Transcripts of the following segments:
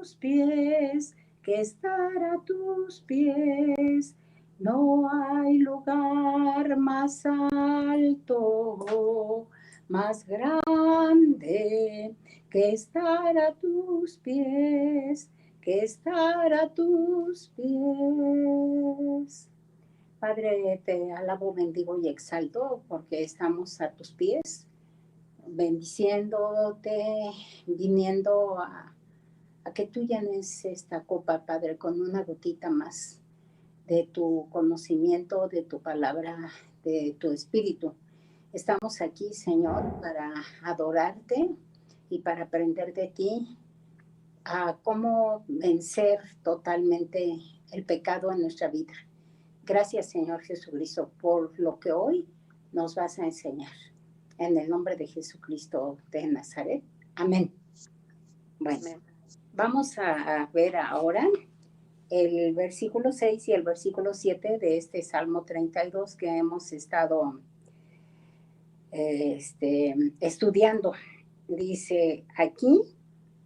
tus pies, que estar a tus pies. No hay lugar más alto, más grande, que estar a tus pies, que estar a tus pies. Padre, te alabo, bendigo y exalto porque estamos a tus pies, bendiciéndote, viniendo a que tú llenes esta copa, Padre, con una gotita más de tu conocimiento, de tu palabra, de tu espíritu. Estamos aquí, Señor, para adorarte y para aprender de ti a cómo vencer totalmente el pecado en nuestra vida. Gracias, Señor Jesucristo, por lo que hoy nos vas a enseñar. En el nombre de Jesucristo de Nazaret. Amén. Bueno, vamos a ver ahora el versículo 6 y el versículo 7 de este Salmo 32 que hemos estado estudiando. Dice aquí,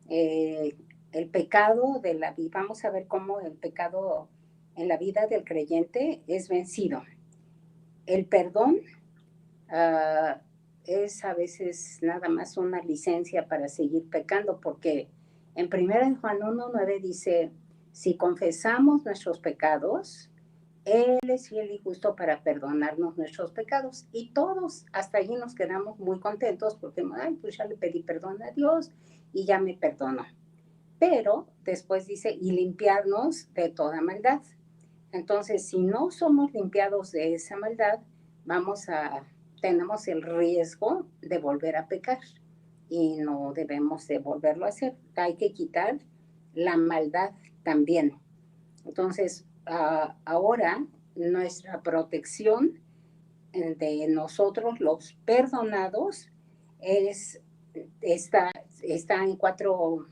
el pecado de la vida, vamos a ver cómo el pecado en la vida del creyente es vencido. El perdón es a veces nada más una licencia para seguir pecando, porque en 1 Juan 1:9 dice, si confesamos nuestros pecados, Él es fiel y justo para perdonarnos nuestros pecados. Y todos hasta allí nos quedamos muy contentos porque, ay, pues ya le pedí perdón a Dios y ya me perdonó. Pero después dice, y limpiarnos de toda maldad. Entonces, si no somos limpiados de esa maldad, tenemos el riesgo de volver a pecar y no debemos de volverlo a hacer. Hay que quitar la maldad también. Entonces, ahora nuestra protección de nosotros los perdonados está en cuatro,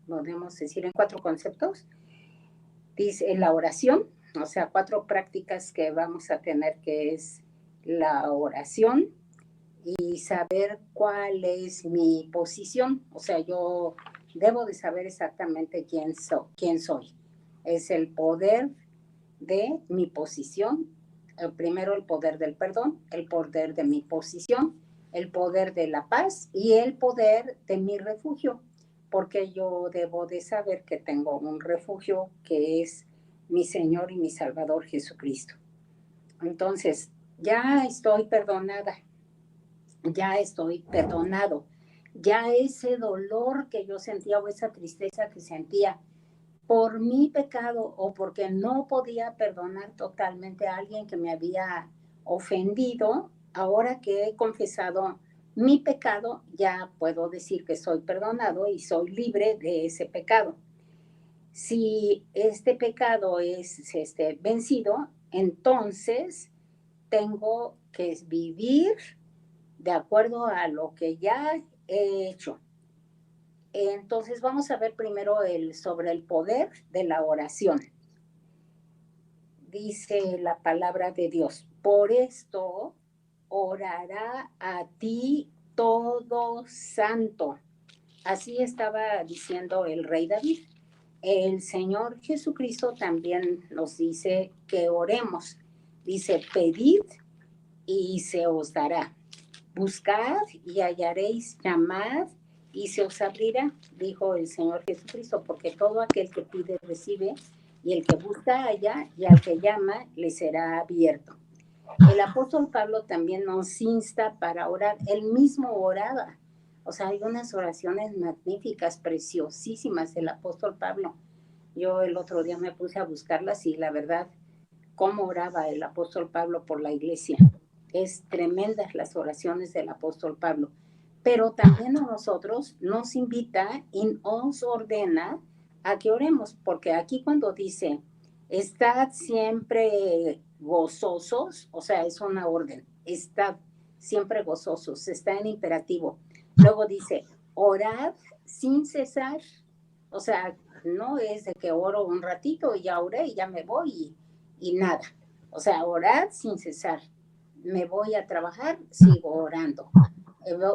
podemos decir, en cuatro conceptos. Dice la oración, o sea, cuatro prácticas que vamos a tener, que es la oración y saber cuál es mi posición. O sea, yo debo de saber exactamente quién soy. Es el poder de mi posición. Primero el poder del perdón, el poder de mi posición, el poder de la paz y el poder de mi refugio, porque yo debo de saber que tengo un refugio que es mi Señor y mi Salvador Jesucristo. Entonces, ya estoy perdonada, ya estoy perdonado, ya ese dolor que yo sentía o esa tristeza que sentía por mi pecado o porque no podía perdonar totalmente a alguien que me había ofendido, ahora que he confesado mi pecado, ya puedo decir que soy perdonado y soy libre de ese pecado. Si este pecado es vencido, entonces tengo que vivir de acuerdo a lo que ya he hecho. Entonces vamos a ver primero sobre el poder de la oración. Dice la palabra de Dios, por esto orará a ti todo santo. Así estaba diciendo el rey David. El Señor Jesucristo también nos dice que oremos. Dice, pedid y se os dará. Buscad y hallaréis, llamad y se os abrirá, dijo el Señor Jesucristo, porque todo aquel que pide recibe, y el que busca halla, y al que llama le será abierto. El apóstol Pablo también nos insta para orar. Él mismo oraba. O sea, hay unas oraciones magníficas, preciosísimas del apóstol Pablo. Yo el otro día me puse a buscarlas y la verdad, cómo oraba el apóstol Pablo por la iglesia. Es tremendas las oraciones del apóstol Pablo. Pero también a nosotros nos invita y nos ordena a que oremos, porque aquí cuando dice, estad siempre gozosos, o sea, es una orden, estad siempre gozosos, está en imperativo. Luego dice, orad sin cesar, o sea, no es de que oro un ratito y ya oré y ya me voy y nada. O sea, orad sin cesar. Me voy a trabajar, sigo orando.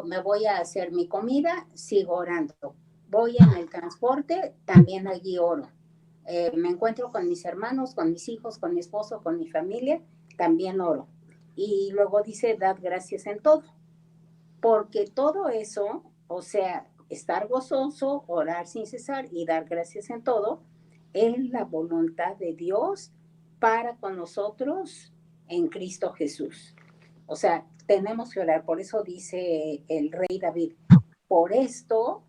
Me voy a hacer mi comida, sigo orando. voy en el transporte, también allí oro. Me encuentro con mis hermanos, con mis hijos, con mi esposo, con mi familia, también oro. Y luego dice, dad gracias en todo. Porque todo eso, o sea, estar gozoso, orar sin cesar y dar gracias en todo, es la voluntad de Dios para con nosotros en Cristo Jesús. O sea, tenemos que orar. Por eso dice el rey David, por esto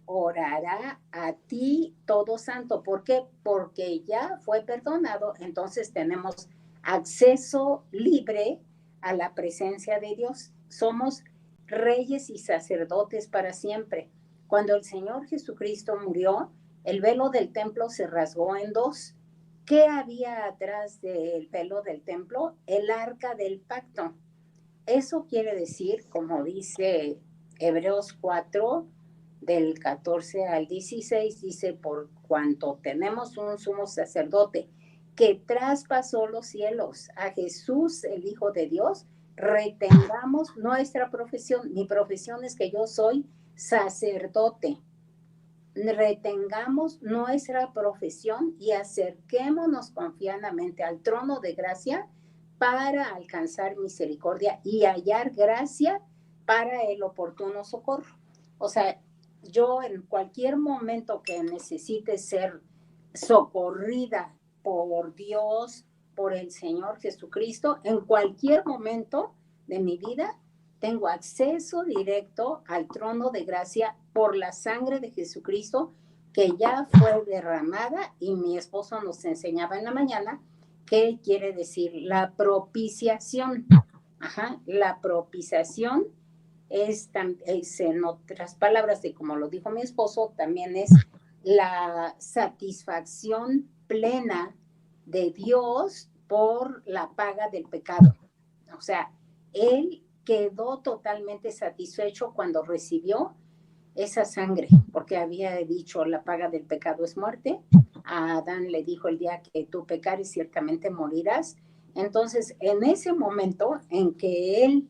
orará a ti todo santo. ¿Por qué? Porque ya fue perdonado, entonces tenemos acceso libre a la presencia de Dios. Somos reyes y sacerdotes para siempre. Cuando el Señor Jesucristo murió, el velo del templo se rasgó en dos. ¿Qué había atrás del velo del templo? El arca del pacto. Eso quiere decir, como dice Hebreos 4, del 14 al 16, dice, por cuanto tenemos un sumo sacerdote que traspasó los cielos, a Jesús, el Hijo de Dios, retengamos nuestra profesión. Mi profesión es que yo soy sacerdote. Retengamos nuestra profesión y acerquémonos confiadamente al trono de gracia para alcanzar misericordia y hallar gracia para el oportuno socorro. O sea, yo en cualquier momento que necesite ser socorrida por Dios, por el Señor Jesucristo, en cualquier momento de mi vida, tengo acceso directo al trono de gracia por la sangre de Jesucristo que ya fue derramada, y mi esposo nos enseñaba en la mañana qué quiere decir la propiciación. Ajá, la propiciación es en otras palabras, de como lo dijo mi esposo, también es la satisfacción plena de Dios por la paga del pecado. O sea, Él quedó totalmente satisfecho cuando recibió esa sangre, porque había dicho, la paga del pecado es muerte. A Adán le dijo, el día que tú pecares, ciertamente morirás. Entonces, en ese momento en que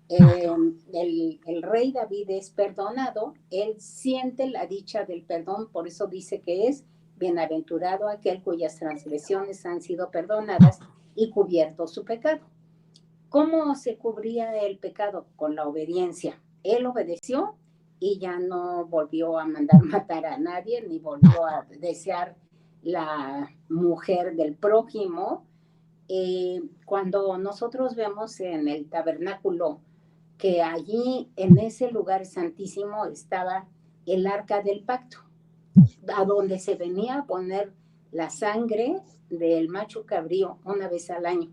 el rey David es perdonado, él siente la dicha del perdón, por eso dice que es bienaventurado aquel cuyas transgresiones han sido perdonadas y cubierto su pecado. ¿Cómo se cubría el pecado? Con la obediencia. Él obedeció y ya no volvió a mandar matar a nadie, ni volvió a desear la mujer del prójimo. Cuando nosotros vemos en el tabernáculo que allí en ese lugar santísimo estaba el arca del pacto, a donde se venía a poner la sangre del macho cabrío una vez al año.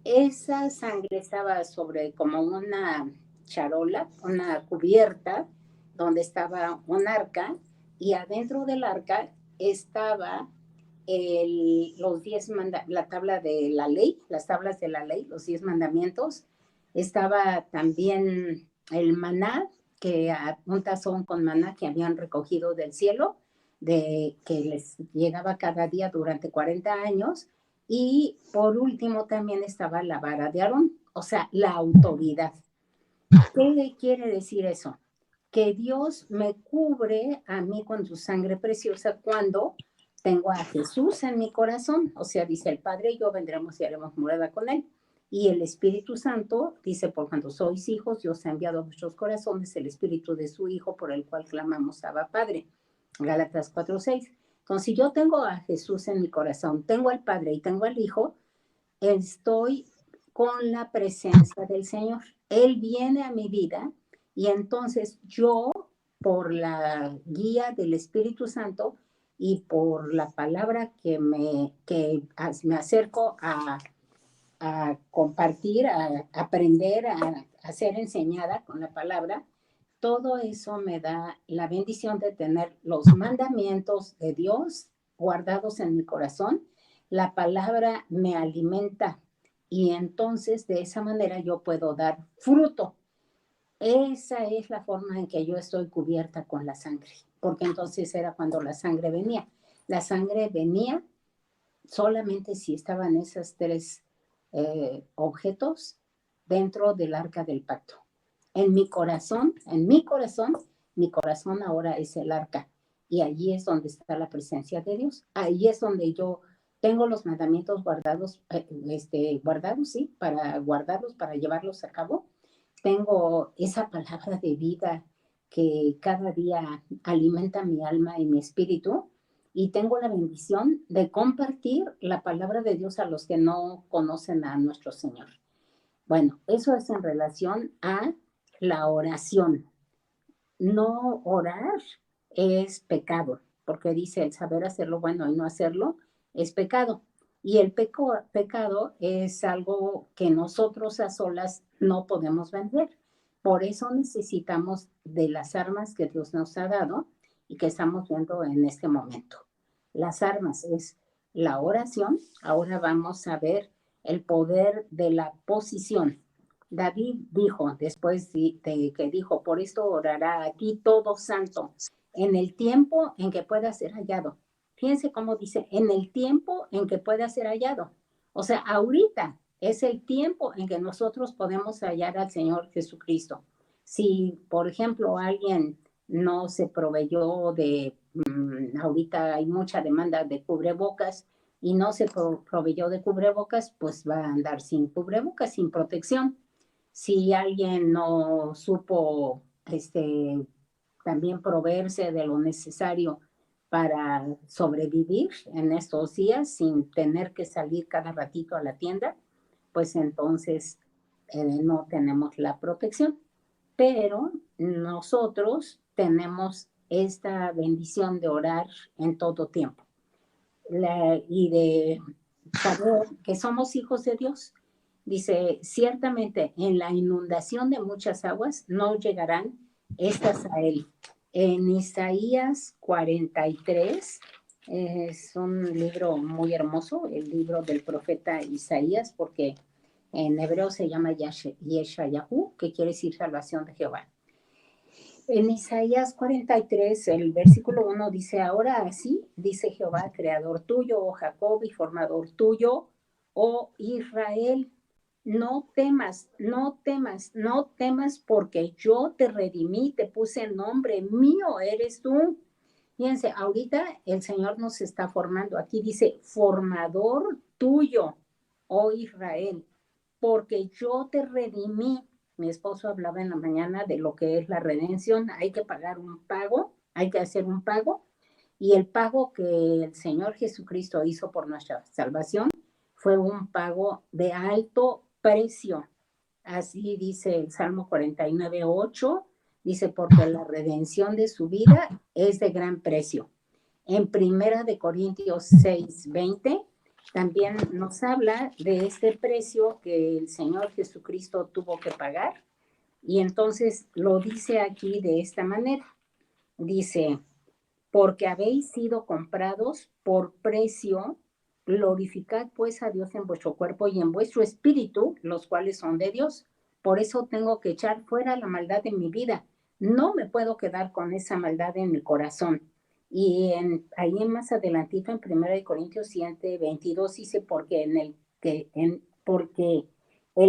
Esa sangre estaba sobre como una charola, una cubierta, donde estaba un arca, y adentro del arca estaba la tabla de la ley, las tablas de la ley, los 10 mandamientos. Estaba también el maná, un tazón con maná que habían recogido del cielo, que les llegaba cada día durante 40 años. Y por último también estaba la vara de Aarón, o sea, la autoridad. ¿Qué quiere decir eso? Que Dios me cubre a mí con su sangre preciosa cuando tengo a Jesús en mi corazón. O sea, dice el Padre y yo vendremos y haremos morada con él. Y el Espíritu Santo dice, por cuanto sois hijos, Dios ha enviado a vuestros corazones el Espíritu de su Hijo, por el cual clamamos Abba Padre. Gálatas 4:6. Entonces, si yo tengo a Jesús en mi corazón, tengo al Padre y tengo al Hijo, estoy con la presencia del Señor. Él viene a mi vida y entonces yo, por la guía del Espíritu Santo y por la palabra que me acerco a compartir, a aprender, a ser enseñada con la palabra, todo eso me da la bendición de tener los mandamientos de Dios guardados en mi corazón. La palabra me alimenta y entonces de esa manera yo puedo dar fruto. Esa es la forma en que yo estoy cubierta con la sangre, porque entonces era cuando la sangre venía. La sangre venía solamente si estaban esos tres objetos dentro del arca del pacto. En mi corazón mi corazón ahora es el arca. Y allí es donde está la presencia de Dios. Ahí es donde yo tengo los mandamientos guardados, sí, para guardarlos, para llevarlos a cabo. Tengo esa palabra de vida que cada día alimenta mi alma y mi espíritu. Y tengo la bendición de compartir la palabra de Dios a los que no conocen a nuestro Señor. Bueno, eso es en relación a la oración. No orar es pecado, porque dice el saber hacer lo bueno y no hacerlo es pecado. Y el pecado es algo que nosotros a solas no podemos vencer. Por eso necesitamos de las armas que Dios nos ha dado y que estamos viendo en este momento. Las armas es la oración. Ahora vamos a ver el poder de la posición. David dijo, después de que dijo, por esto orará a ti todo santo, en el tiempo en que pueda ser hallado. Fíjense cómo dice, en el tiempo en que pueda ser hallado. O sea, ahorita es el tiempo en que nosotros podemos hallar al Señor Jesucristo. Si, por ejemplo, alguien no se proveyó de, ahorita hay mucha demanda de cubrebocas y no se proveyó de cubrebocas, pues va a andar sin cubrebocas, sin protección. Si alguien no supo también proveerse de lo necesario para sobrevivir en estos días sin tener que salir cada ratito a la tienda, pues entonces no tenemos la protección. Pero nosotros tenemos esta bendición de orar en todo tiempo y de saber que somos hijos de Dios. Dice, ciertamente en la inundación de muchas aguas no llegarán estas a él. En Isaías 43, es un libro muy hermoso, el libro del profeta Isaías, porque en hebreo se llama Yeshayahu, que quiere decir salvación de Jehová. En Isaías 43, el versículo 1 dice, ahora así, dice Jehová, creador tuyo, oh Jacob, y formador tuyo, oh Israel, no temas, no temas, no temas, porque yo te redimí, te puse nombre, mío eres tú. Fíjense, ahorita el Señor nos está formando. Aquí dice, formador tuyo, oh Israel, porque yo te redimí. Mi esposo hablaba en la mañana de lo que es la redención. Hay que pagar un pago, hay que hacer un pago. Y el pago que el Señor Jesucristo hizo por nuestra salvación fue un pago de alto precio. Así dice el Salmo 49:8, dice, porque la redención de su vida es de gran precio. En Primera de Corintios 6:20 también nos habla de este precio que el Señor Jesucristo tuvo que pagar. Y entonces lo dice aquí de esta manera. Dice, porque habéis sido comprados por precio, glorificad pues a Dios en vuestro cuerpo y en vuestro espíritu, los cuales son de Dios. Por eso tengo que echar fuera la maldad de mi vida. No me puedo quedar con esa maldad en mi corazón. Y ahí más adelantito en 1 Corintios 7:22 dice, porque el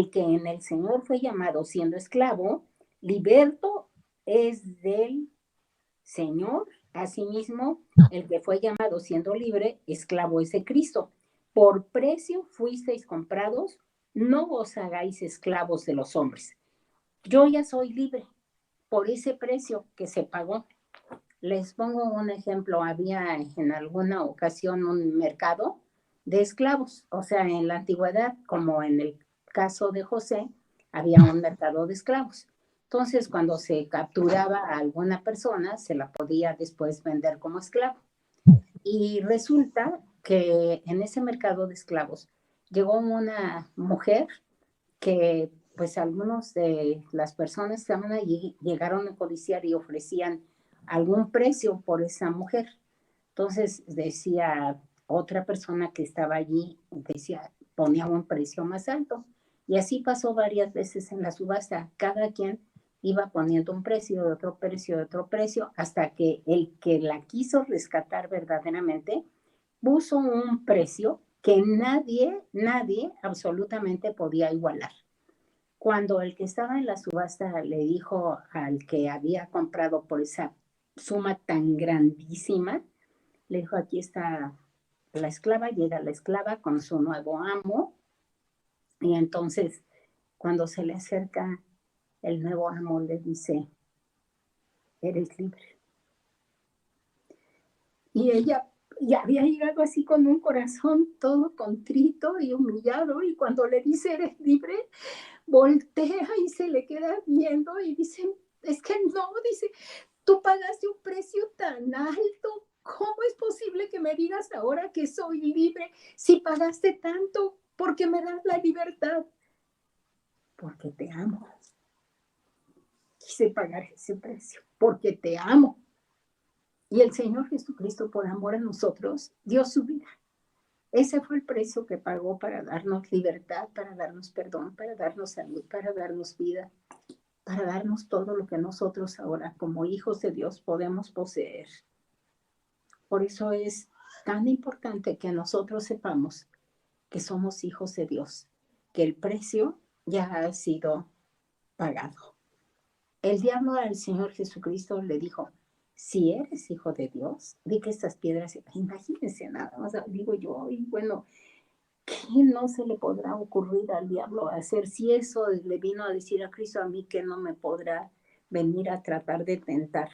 que en el Señor fue llamado siendo esclavo, liberto es del Señor. Asimismo, el que fue llamado siendo libre, esclavo es de Cristo. Por precio fuisteis comprados, no os hagáis esclavos de los hombres. Yo ya soy libre por ese precio que se pagó. Les pongo un ejemplo. Había en alguna ocasión un mercado de esclavos. O sea, en la antigüedad, como en el caso de José, había un mercado de esclavos. Entonces, cuando se capturaba a alguna persona, se la podía después vender como esclavo. Y resulta que en ese mercado de esclavos llegó una mujer que, pues, algunos de las personas que estaban allí llegaron a codiciar y ofrecían algún precio por esa mujer. Entonces decía otra persona que estaba allí, decía, ponía un precio más alto. Y así pasó varias veces en la subasta. Cada quien iba poniendo un precio, de otro precio, de otro precio, hasta que el que la quiso rescatar verdaderamente puso un precio que nadie absolutamente podía igualar. Cuando el que estaba en la subasta le dijo al que había comprado por esa suma tan grandísima, le dijo, aquí está la esclava, llega la esclava con su nuevo amo, y entonces cuando se le acerca el nuevo amo le dice, eres libre. Y ella ya había llegado así con un corazón todo contrito y humillado, y cuando le dice, eres libre, voltea y se le queda viendo y dice, es que no, dice, tú pagaste un precio tan alto, ¿cómo es posible que me digas ahora que soy libre si pagaste tanto? ¿Por qué me das la libertad? Porque te amo. Quise pagar ese precio, porque te amo. Y el Señor Jesucristo, por amor a nosotros, dio su vida. Ese fue el precio que pagó para darnos libertad, para darnos perdón, para darnos salud, para darnos vida, para darnos todo lo que nosotros ahora como hijos de Dios podemos poseer. Por eso es tan importante que nosotros sepamos que somos hijos de Dios, que el precio ya ha sido pagado. El diablo al Señor Jesucristo le dijo, si eres hijo de Dios, di que estas piedras, imagínense nada más, digo yo, y bueno, ¿qué no se le podrá ocurrir al diablo hacer? Si eso le vino a decir a Cristo, a mí que no me podrá venir a tratar de tentar.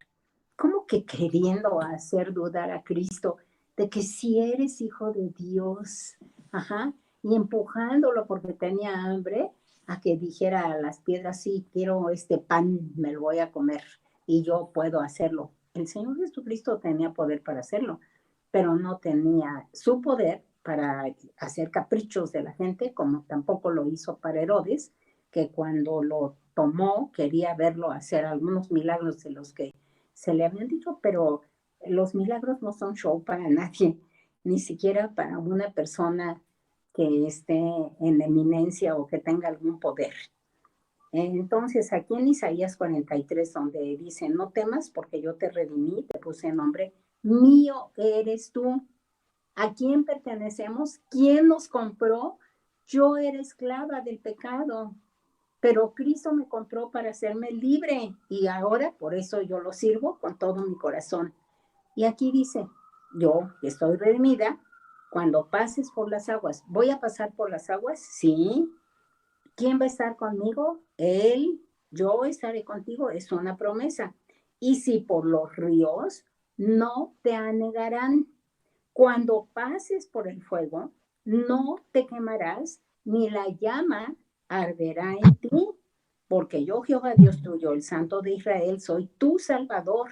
¿Cómo que queriendo hacer dudar a Cristo de que si eres hijo de Dios? Ajá, y empujándolo porque tenía hambre a que dijera a las piedras, sí, quiero este pan, me lo voy a comer y yo puedo hacerlo. El Señor Jesucristo tenía poder para hacerlo, pero no tenía su poder para hacer caprichos de la gente, como tampoco lo hizo para Herodes, que cuando lo tomó quería verlo hacer algunos milagros de los que se le habían dicho, pero los milagros no son show para nadie, ni siquiera para una persona que esté en eminencia o que tenga algún poder. Entonces, aquí en Isaías 43, donde dice, no temas porque yo te redimí, te puse nombre, mío eres tú. ¿A quién pertenecemos? ¿Quién nos compró? Yo era esclava del pecado, pero Cristo me compró para hacerme libre y ahora por eso yo lo sirvo con todo mi corazón. Y aquí dice, yo que estoy redimida, cuando pases por las aguas, ¿voy a pasar por las aguas? Sí. ¿Quién va a estar conmigo? Él, yo estaré contigo, es una promesa. Y si por los ríos, no te anegarán. Cuando pases por el fuego, no te quemarás, ni la llama arderá en ti, porque yo, Jehová Dios tuyo, el Santo de Israel, soy tu Salvador.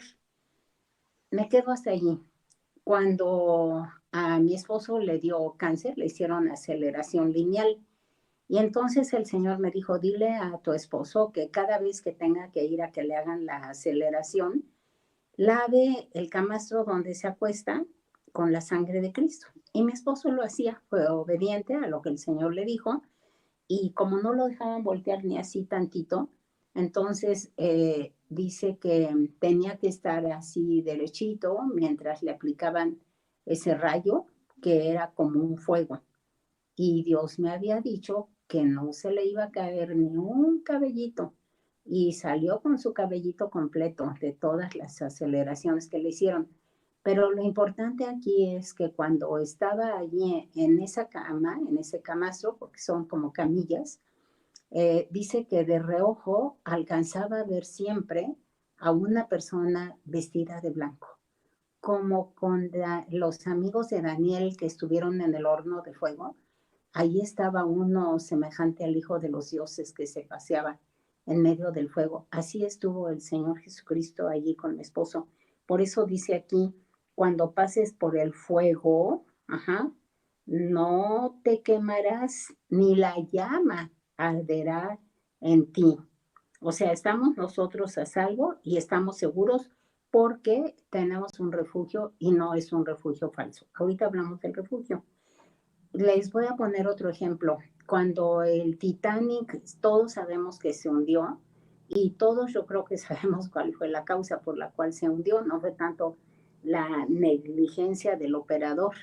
Me quedo hasta allí. Cuando a mi esposo le dio cáncer, le hicieron aceleración lineal. Y entonces el Señor me dijo, dile a tu esposo que cada vez que tenga que ir a que le hagan la aceleración, lave el camastro donde se acuesta con la sangre de Cristo. Y mi esposo lo hacía, fue obediente a lo que el Señor le dijo, y como no lo dejaban voltear ni así tantito, entonces dice que tenía que estar así derechito mientras le aplicaban ese rayo que era como un fuego. Y Dios me había dicho que no se le iba a caer ni un cabellito. Y salió con su cabellito completo de todas las aceleraciones que le hicieron. Pero lo importante aquí es que cuando estaba allí en esa cama, en ese camastro, porque son como camillas, dice que de reojo alcanzaba a ver siempre a una persona vestida de blanco, como con los amigos de Daniel que estuvieron en el horno de fuego. Ahí estaba uno semejante al Hijo de los Dioses que se paseaba en medio del fuego. Así estuvo el Señor Jesucristo allí con mi esposo. Por eso dice aquí, cuando pases por el fuego, ajá, no te quemarás, ni la llama arderá en ti. O sea, estamos nosotros a salvo y estamos seguros porque tenemos un refugio y no es un refugio falso. Ahorita hablamos del refugio. Les voy a poner otro ejemplo. Cuando el Titanic, todos sabemos que se hundió y todos yo creo que sabemos cuál fue la causa por la cual se hundió. No fue tanto la negligencia del operador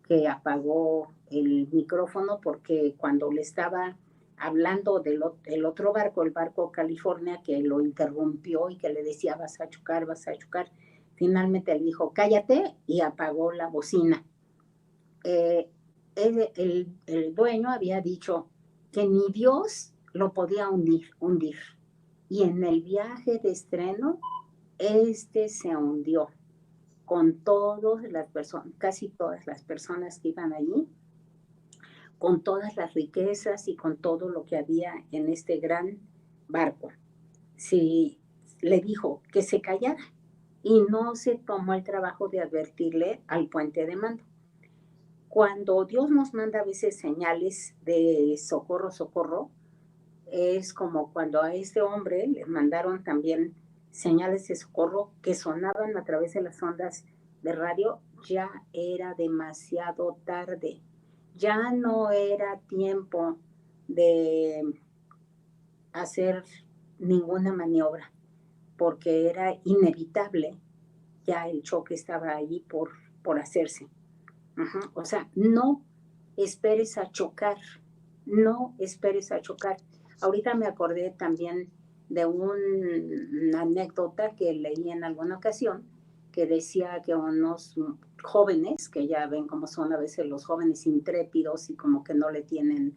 que apagó el micrófono porque cuando le estaba hablando del otro barco, el barco California, que lo interrumpió y que le decía, vas a chocar, vas a chocar. Finalmente le dijo, cállate, y apagó la bocina. El dueño había dicho que ni Dios lo podía hundir. Y en el viaje de estreno, se hundió con todas las personas, casi todas las personas que iban allí, con todas las riquezas y con todo lo que había en este gran barco. Sí, le dijo que se callara y no se tomó el trabajo de advertirle al puente de mando. Cuando Dios nos manda a veces señales de socorro, socorro, es como cuando a este hombre le mandaron también señales de socorro que sonaban a través de las ondas de radio. Ya era demasiado tarde, ya no era tiempo de hacer ninguna maniobra, porque era inevitable, ya el choque estaba allí por hacerse. O sea, no esperes a chocar, no esperes a chocar. Ahorita me acordé también de una anécdota que leí en alguna ocasión, que decía que unos jóvenes, que ya ven cómo son a veces los jóvenes intrépidos y como que no le tienen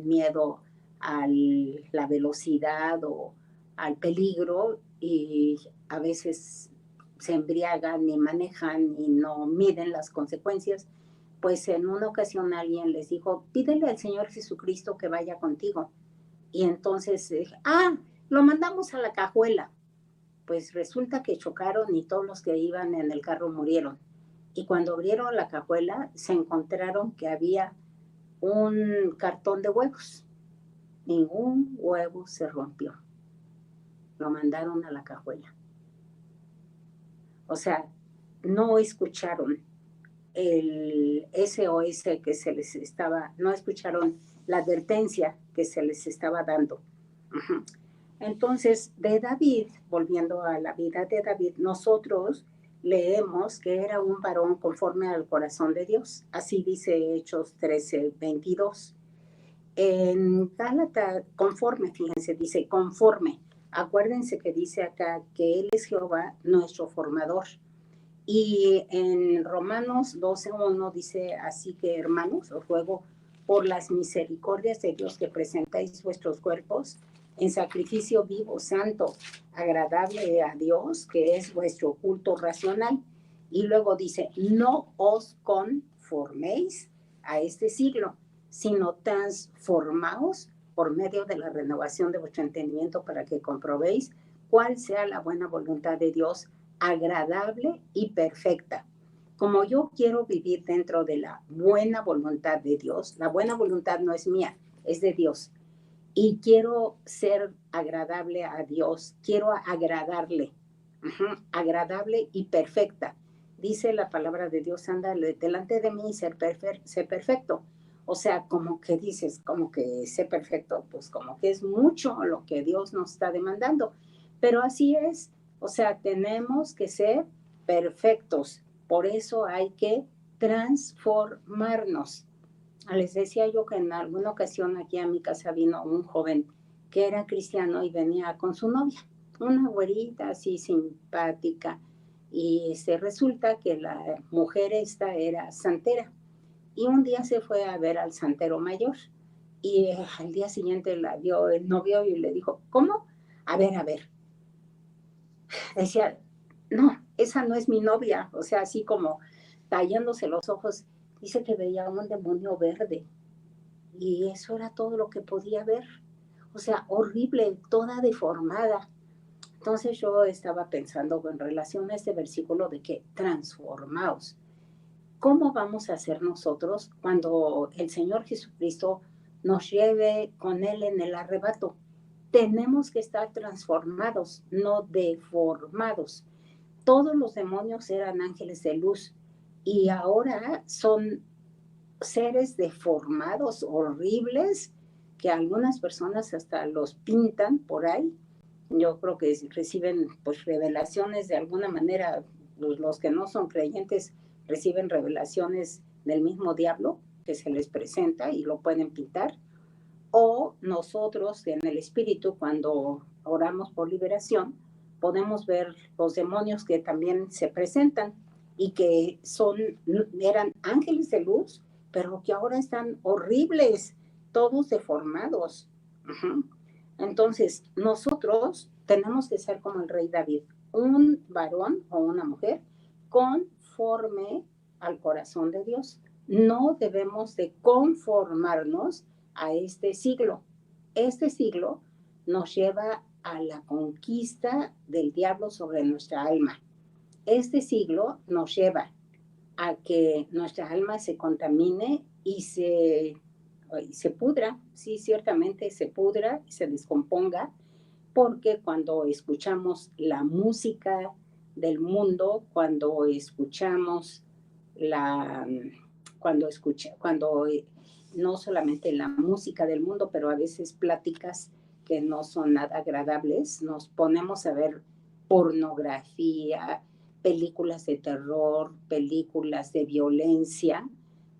miedo a la velocidad o al peligro, y a veces se embriagan y manejan y no miden las consecuencias. Pues en una ocasión alguien les dijo, pídele al Señor Jesucristo que vaya contigo. Y entonces, lo mandamos a la cajuela. Pues resulta que chocaron y todos los que iban en el carro murieron. Y cuando abrieron la cajuela, se encontraron que había un cartón de huevos. Ningún huevo se rompió. Lo mandaron a la cajuela. O sea, no escucharon el SOS que se les estaba, no escucharon la advertencia que se les estaba dando. Entonces, de David, volviendo a la vida de David, nosotros leemos que era un varón conforme al corazón de Dios. Así dice Hechos 13:22. En Gálatas, conforme, fíjense, dice conforme. Acuérdense que dice acá que Él es Jehová, nuestro formador. Y en Romanos 12:1 dice, así que hermanos, os ruego por las misericordias de Dios que presentáis vuestros cuerpos en sacrificio vivo, santo, agradable a Dios, que es vuestro culto racional. Y luego dice, no os conforméis a este siglo, sino transformaos por medio de la renovación de vuestro entendimiento para que comprobéis cuál sea la buena voluntad de Dios, agradable y perfecta. Como yo quiero vivir dentro de la buena voluntad de Dios, la buena voluntad no es mía, es de Dios. Y quiero ser agradable a Dios, quiero agradarle, agradable y perfecta. Dice la palabra de Dios, anda delante de mí y sé perfecto. O sea, como que dices, como que sé perfecto, pues como que es mucho lo que Dios nos está demandando. Pero así es, o sea, tenemos que ser perfectos. Por eso hay que transformarnos. Les decía yo que en alguna ocasión aquí a mi casa vino un joven que era cristiano y venía con su novia, una güerita así simpática, y resulta que la mujer esta era santera, y un día se fue a ver al santero mayor, y al día siguiente la vio el novio y le dijo, ¿cómo? A ver, decía, no, esa no es mi novia, o sea, así como tallándose los ojos, dice que veía un demonio verde, y eso era todo lo que podía ver, o sea, horrible, toda deformada. Entonces yo estaba pensando en relación a este versículo de que transformaos. ¿Cómo vamos a hacer nosotros cuando el Señor Jesucristo nos lleve con Él en el arrebato? Tenemos que estar transformados, no deformados. Todos los demonios eran ángeles de luz y ahora son seres deformados, horribles, que algunas personas hasta los pintan por ahí. Yo creo que reciben pues revelaciones de alguna manera, los que no son creyentes reciben revelaciones del mismo diablo que se les presenta y lo pueden pintar. O nosotros en el espíritu, cuando oramos por liberación, podemos ver los demonios que también se presentan y que eran ángeles de luz, pero que ahora están horribles, todos deformados. Uh-huh. Entonces, nosotros tenemos que ser como el rey David, un varón o una mujer conforme al corazón de Dios. No debemos de conformarnos a este siglo. Este siglo nos lleva a la conquista del diablo sobre nuestra alma. Este siglo nos lleva a que nuestra alma se contamine y se pudra, sí, ciertamente se pudra y se descomponga, porque cuando escuchamos la música del mundo, cuando escuchamos la, cuando no solamente la música del mundo, pero a veces pláticas que no son nada agradables, nos ponemos a ver pornografía, películas de terror, películas de violencia,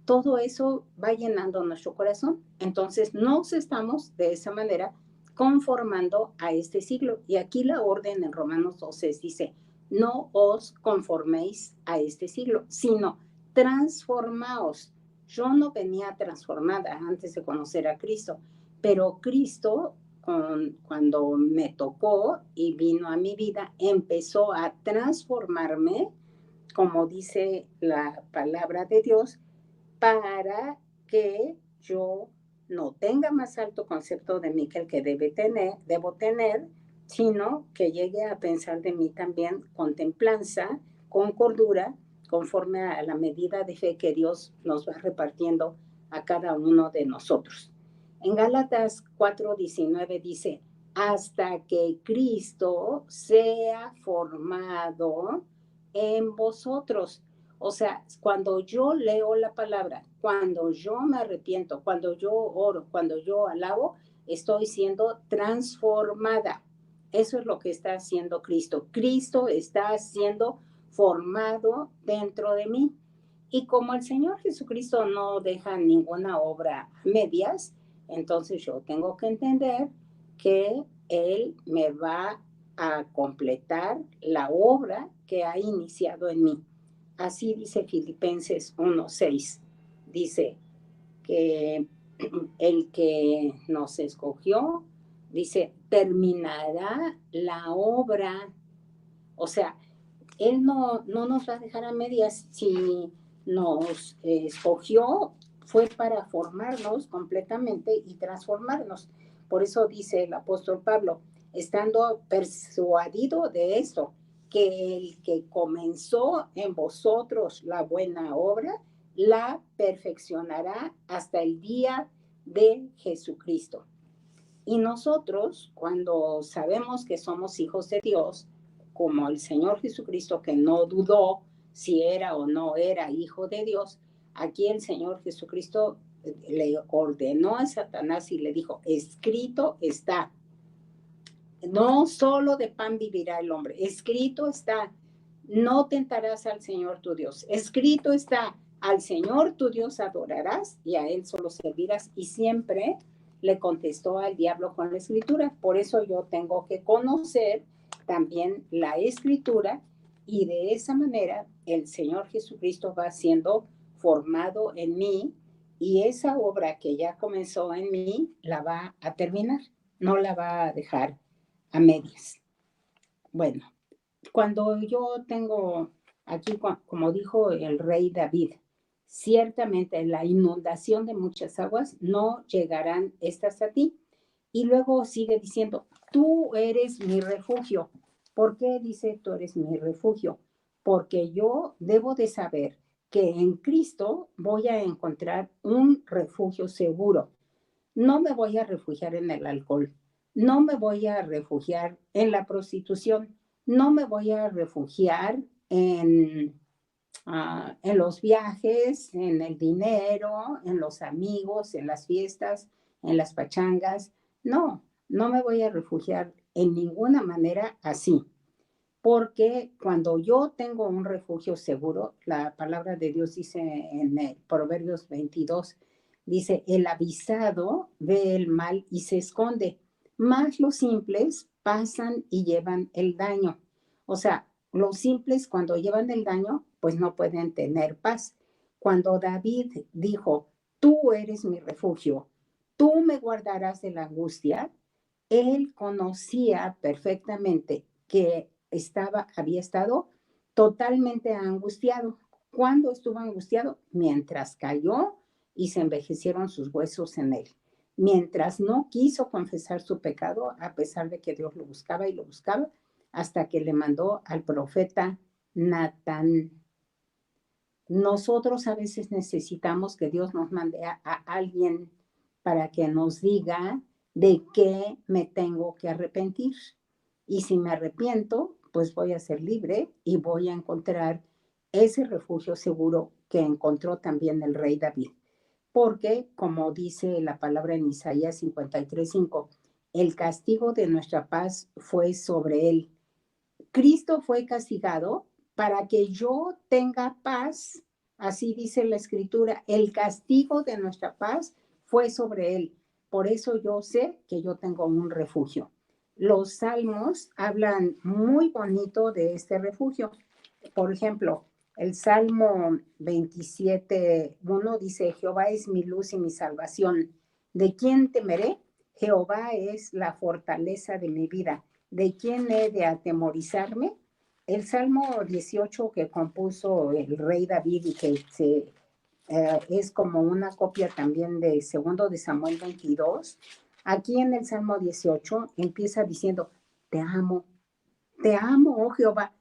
todo eso va llenando nuestro corazón. Entonces nos estamos de esa manera conformando a este siglo. Y aquí la orden en Romanos 12 dice, no os conforméis a este siglo, sino transformaos. Yo no venía transformada antes de conocer a Cristo, pero Cristo, cuando me tocó y vino a mi vida, empezó a transformarme, como dice la palabra de Dios, para que yo no tenga más alto concepto de mí que el que debo tener, sino que llegue a pensar de mí también con templanza, con cordura, conforme a la medida de fe que Dios nos va repartiendo a cada uno de nosotros. En Gálatas 4:19 dice, hasta que Cristo sea formado en vosotros. O sea, cuando yo leo la palabra, cuando yo me arrepiento, cuando yo oro, cuando yo alabo, estoy siendo transformada. Eso es lo que está haciendo Cristo. Cristo está siendo formado dentro de mí. Y como el Señor Jesucristo no deja ninguna obra a medias, entonces yo tengo que entender que Él me va a completar la obra que ha iniciado en mí. Así dice Filipenses 1:6. Dice que el que nos escogió, dice, terminará la obra. O sea, Él no nos va a dejar a medias. Si nos escogió, fue para formarnos completamente y transformarnos. Por eso dice el apóstol Pablo, estando persuadido de esto, que el que comenzó en vosotros la buena obra, la perfeccionará hasta el día de Jesucristo. Y nosotros, cuando sabemos que somos hijos de Dios, como el Señor Jesucristo, que no dudó si era o no era hijo de Dios, aquí el Señor Jesucristo le ordenó a Satanás y le dijo, escrito está, no solo de pan vivirá el hombre, escrito está, no tentarás al Señor tu Dios, escrito está, al Señor tu Dios adorarás y a Él solo servirás. Y siempre le contestó al diablo con la escritura. Por eso yo tengo que conocer también la escritura y de esa manera el Señor Jesucristo va siendo formado en mí y esa obra que ya comenzó en mí la va a terminar, no la va a dejar a medias. Bueno, cuando yo tengo aquí, como dijo el rey David, ciertamente la inundación de muchas aguas no llegarán estas a ti. Y luego sigue diciendo, tú eres mi refugio. ¿Por qué dice tú eres mi refugio? Porque yo debo de saber que en Cristo voy a encontrar un refugio seguro. No me voy a refugiar en el alcohol, no me voy a refugiar en la prostitución, no me voy a refugiar en los viajes, en el dinero, en los amigos, en las fiestas, en las pachangas. No, no me voy a refugiar en ninguna manera así. Porque cuando yo tengo un refugio seguro, la palabra de Dios dice en Proverbios 22, Dice, el avisado ve el mal y se esconde, mas los simples pasan y llevan el daño. O sea, los simples cuando llevan el daño, pues no pueden tener paz. Cuando David dijo, tú eres mi refugio, tú me guardarás de la angustia, él conocía perfectamente que había estado totalmente angustiado. ¿Cuándo estuvo angustiado? Mientras cayó y se envejecieron sus huesos en él. Mientras no quiso confesar su pecado, a pesar de que Dios lo buscaba y lo buscaba, hasta que le mandó al profeta Natán. Nosotros a veces necesitamos que Dios nos mande a alguien para que nos diga de qué me tengo que arrepentir. Y si me arrepiento, pues voy a ser libre y voy a encontrar ese refugio seguro que encontró también el rey David. Porque, como dice la palabra en Isaías 53:5, el castigo de nuestra paz fue sobre él. Cristo fue castigado para que yo tenga paz. Así dice la escritura, el castigo de nuestra paz fue sobre él. Por eso yo sé que yo tengo un refugio. Los salmos hablan muy bonito de este refugio. Por ejemplo, el Salmo 27:1 dice, Jehová es mi luz y mi salvación. ¿De quién temeré? Jehová es la fortaleza de mi vida. ¿De quién he de atemorizarme? El Salmo 18 que compuso el rey David y que es como una copia también de segundo de Samuel 22, aquí en el Salmo 18 empieza diciendo, te amo, oh Jehová.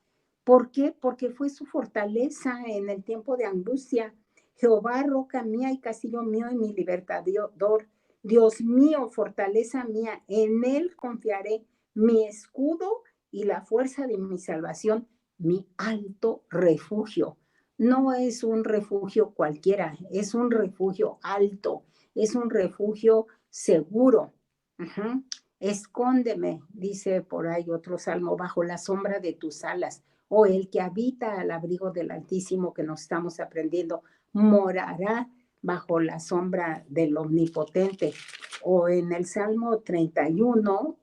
¿Por qué? Porque fue su fortaleza en el tiempo de angustia. Jehová, roca mía y castillo mío y mi libertador. Dios mío, fortaleza mía, en él confiaré, mi escudo y la fuerza de mi salvación, mi alto refugio. No es un refugio cualquiera, es un refugio alto, es un refugio seguro. Uh-huh. Escóndeme, dice por ahí otro salmo, bajo la sombra de tus alas, o el que habita al abrigo del Altísimo que nos estamos aprendiendo, morará bajo la sombra del Omnipotente. O en el Salmo 31,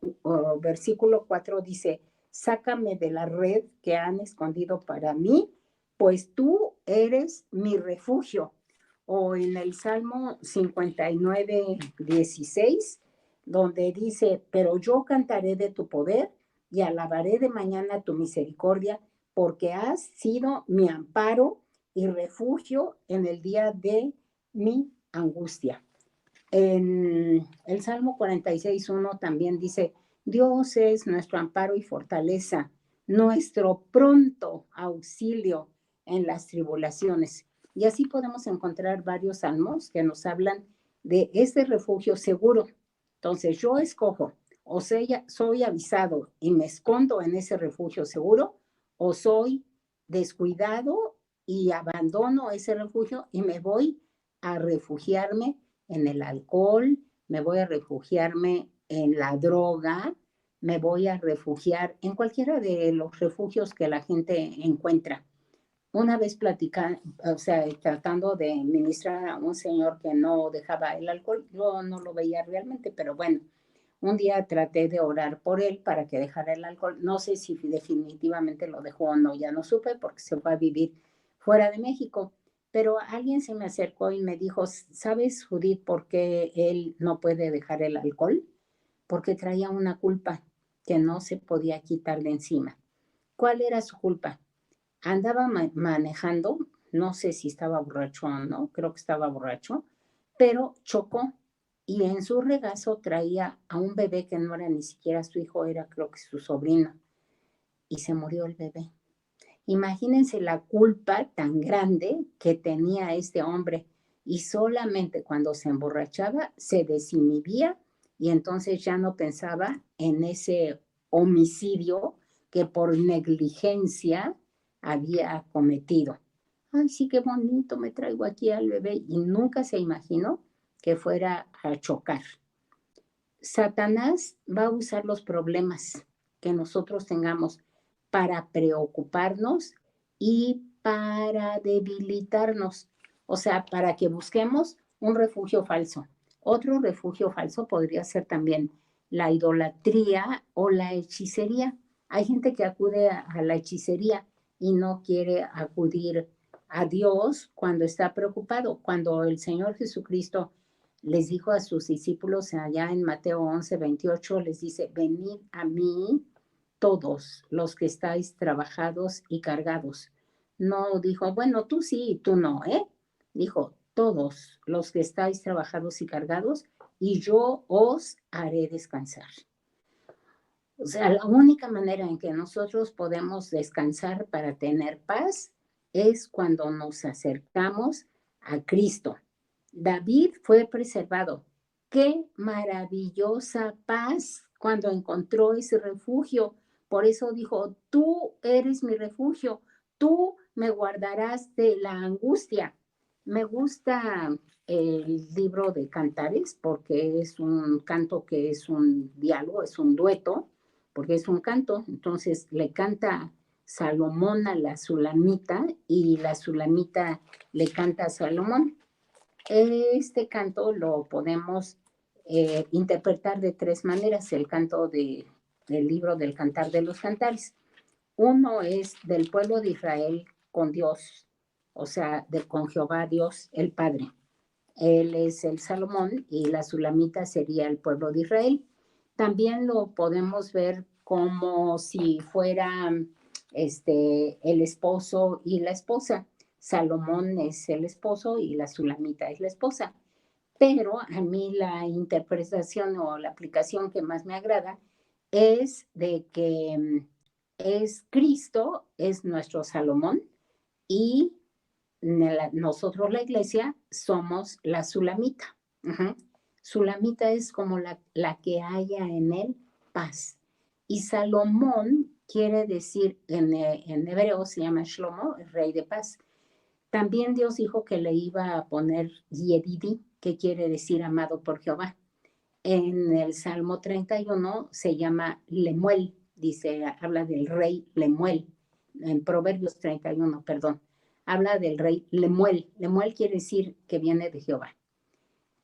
versículo 4 dice, sácame de la red que han escondido para mí, pues tú eres mi refugio. O en el Salmo 59:16, donde dice, pero yo cantaré de tu poder y alabaré de mañana tu misericordia, porque has sido mi amparo y refugio en el día de mi angustia. En el Salmo 46:1 también dice, Dios es nuestro amparo y fortaleza, nuestro pronto auxilio en las tribulaciones. Y así podemos encontrar varios salmos que nos hablan de este refugio seguro. Entonces yo escojo, o sea, soy avisado y me escondo en ese refugio seguro, o soy descuidado y abandono ese refugio y me voy a refugiarme en el alcohol, me voy a refugiarme en la droga, me voy a refugiar en cualquiera de los refugios que la gente encuentra. Una vez platicando, o sea, tratando de ministrar a un señor que no dejaba el alcohol, yo no lo veía realmente, pero bueno, un día traté de orar por él para que dejara el alcohol. No sé si definitivamente lo dejó o no, ya no supe porque se fue a vivir fuera de México. Pero alguien se me acercó y me dijo, ¿sabes, Judith, por qué él no puede dejar el alcohol? Porque traía una culpa que no se podía quitar de encima. ¿Cuál era su culpa? Andaba manejando, no sé si estaba borracho o no, creo que estaba borracho, pero chocó y en su regazo traía a un bebé que no era ni siquiera su hijo, era creo que su sobrino, y se murió el bebé. Imagínense la culpa tan grande que tenía este hombre y solamente cuando se emborrachaba se desinhibía y entonces ya no pensaba en ese homicidio que por negligencia había cometido. Ay, sí, qué bonito, me traigo aquí al bebé y nunca se imaginó que fuera a chocar. Satanás va a usar los problemas que nosotros tengamos para preocuparnos y para debilitarnos, o sea, para que busquemos un refugio falso. Otro refugio falso podría ser también la idolatría o la hechicería. Hay gente que acude a la hechicería y no quiere acudir a Dios cuando está preocupado. Cuando el Señor Jesucristo les dijo a sus discípulos allá en Mateo 11:28, les dice, venid a mí todos los que estáis trabajados y cargados. No dijo, bueno, tú sí y tú no, ¿eh? Dijo, todos los que estáis trabajados y cargados, y yo os haré descansar. O sea, la única manera en que nosotros podemos descansar para tener paz es cuando nos acercamos a Cristo. David fue preservado. Qué maravillosa paz cuando encontró ese refugio. Por eso dijo, tú eres mi refugio, tú me guardarás de la angustia. Me gusta el libro de Cantares porque es un canto que es un diálogo, es un dueto, porque es un canto. Entonces le canta Salomón a la Sulamita y la Sulamita le canta a Salomón. Este canto lo podemos interpretar de tres maneras, el canto del libro del Cantar de los Cantares. Uno es del pueblo de Israel con Dios, o sea, con Jehová Dios, el Padre. Él es el Salomón y la Sulamita sería el pueblo de Israel. También lo podemos ver como si fuera el esposo y la esposa. Salomón es el esposo y la Sulamita es la esposa. Pero a mí la interpretación o la aplicación que más me agrada es de que es Cristo, es nuestro Salomón y nosotros la iglesia somos la Sulamita. Uh-huh. Sulamita es como la que haya en él paz. Y Salomón quiere decir, en hebreo se llama Shlomo, el rey de paz. También Dios dijo que le iba a poner Yedidi, que quiere decir amado por Jehová. En el Salmo 31 se llama Lemuel, dice, habla del rey Lemuel. En Proverbios 31, perdón, habla del rey Lemuel. Lemuel quiere decir que viene de Jehová.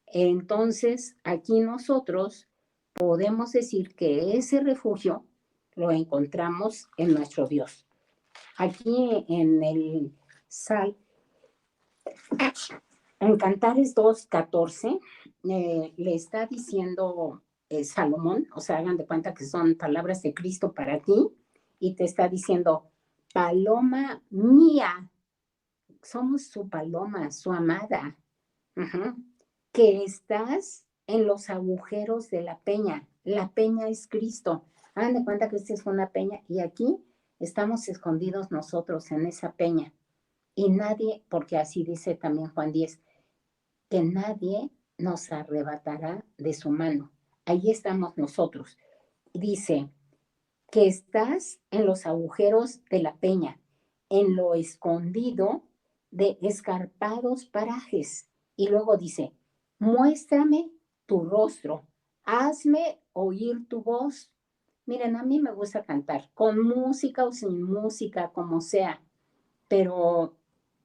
Entonces, aquí nosotros podemos decir que ese refugio lo encontramos en nuestro Dios. Aquí en el en Cantares 2:14 le está diciendo Salomón, o sea, hagan de cuenta que son palabras de Cristo para ti, y te está diciendo, paloma mía, somos su paloma, su amada, uh-huh, que estás en los agujeros de la peña. La peña es Cristo. Hagan de cuenta que esta es una peña y aquí estamos escondidos nosotros en esa peña. Y nadie, porque así dice también Juan 10, que nadie nos arrebatará de su mano. Ahí estamos nosotros. Dice que estás en los agujeros de la peña, en lo escondido de escarpados parajes. Y luego dice, muéstrame tu rostro, hazme oír tu voz. Miren, a mí me gusta cantar, con música o sin música, como sea, pero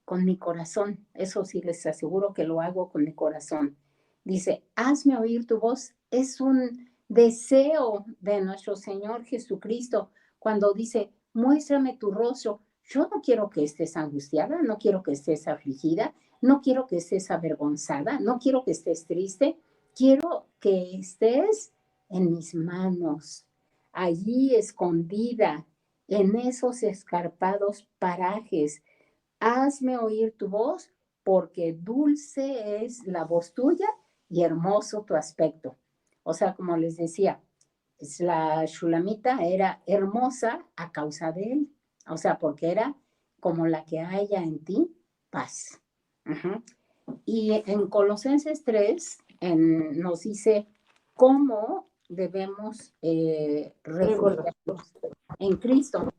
con mi corazón, eso sí les aseguro que lo hago con mi corazón. Dice, hazme oír tu voz. Es un deseo de nuestro Señor Jesucristo cuando dice, muéstrame tu rostro. Yo no quiero que estés angustiada, no quiero que estés afligida, no quiero que estés avergonzada, no quiero que estés triste, quiero que estés en mis manos, allí escondida, en esos escarpados parajes. Hazme oír tu voz, porque dulce es la voz tuya y hermoso tu aspecto. O sea, como les decía, la Shulamita era hermosa a causa de él. O sea, porque era como la que haya en ti paz. Uh-huh. Y en Colosenses 3 nos dice cómo debemos refugiarnos en Cristo.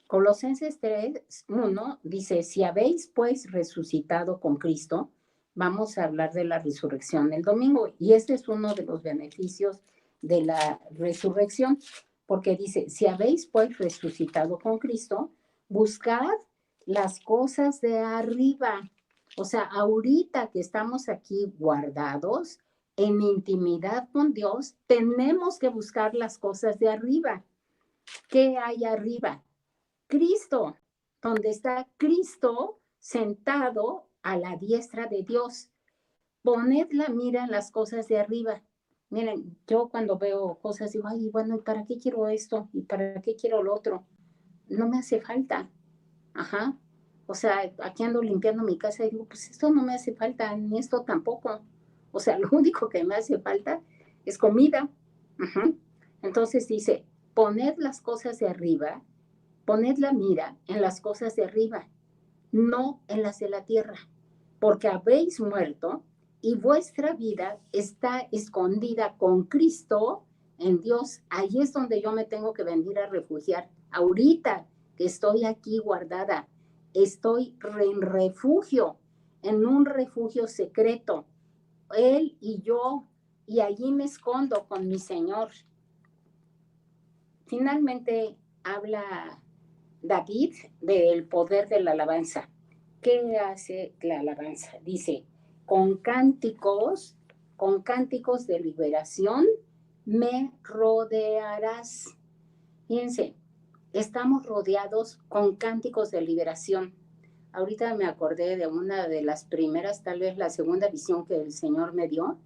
Colosenses 3:1 dice, si habéis pues resucitado con Cristo, vamos a hablar de la resurrección el domingo, y este es uno de los beneficios de la resurrección, porque dice, si habéis pues resucitado con Cristo, buscad las cosas de arriba. O sea, ahorita que estamos aquí guardados en intimidad con Dios, tenemos que buscar las cosas de arriba. ¿Qué hay arriba? Cristo, donde está Cristo sentado a la diestra de Dios. Poned la mira en las cosas de arriba. Miren, yo cuando veo cosas digo, ay, bueno, ¿y para qué quiero esto? ¿Y para qué quiero lo otro? No me hace falta. Ajá. O sea, aquí ando limpiando mi casa y digo, pues esto no me hace falta, ni esto tampoco. O sea, lo único que me hace falta es comida. Ajá. Entonces dice, poned las cosas de arriba, poned la mira en las cosas de arriba, no en las de la tierra, porque habéis muerto y vuestra vida está escondida con Cristo en Dios. Ahí es donde yo me tengo que venir a refugiar. Ahorita que estoy aquí guardada, estoy en refugio, en un refugio secreto. Él y yo, y allí me escondo con mi Señor. Finalmente habla David del poder de la alabanza. ¿Qué hace la alabanza? Dice, con cánticos de liberación me rodearás. Fíjense, estamos rodeados con cánticos de liberación. Ahorita me acordé de una de las primeras, tal vez la segunda visión que el Señor me dio,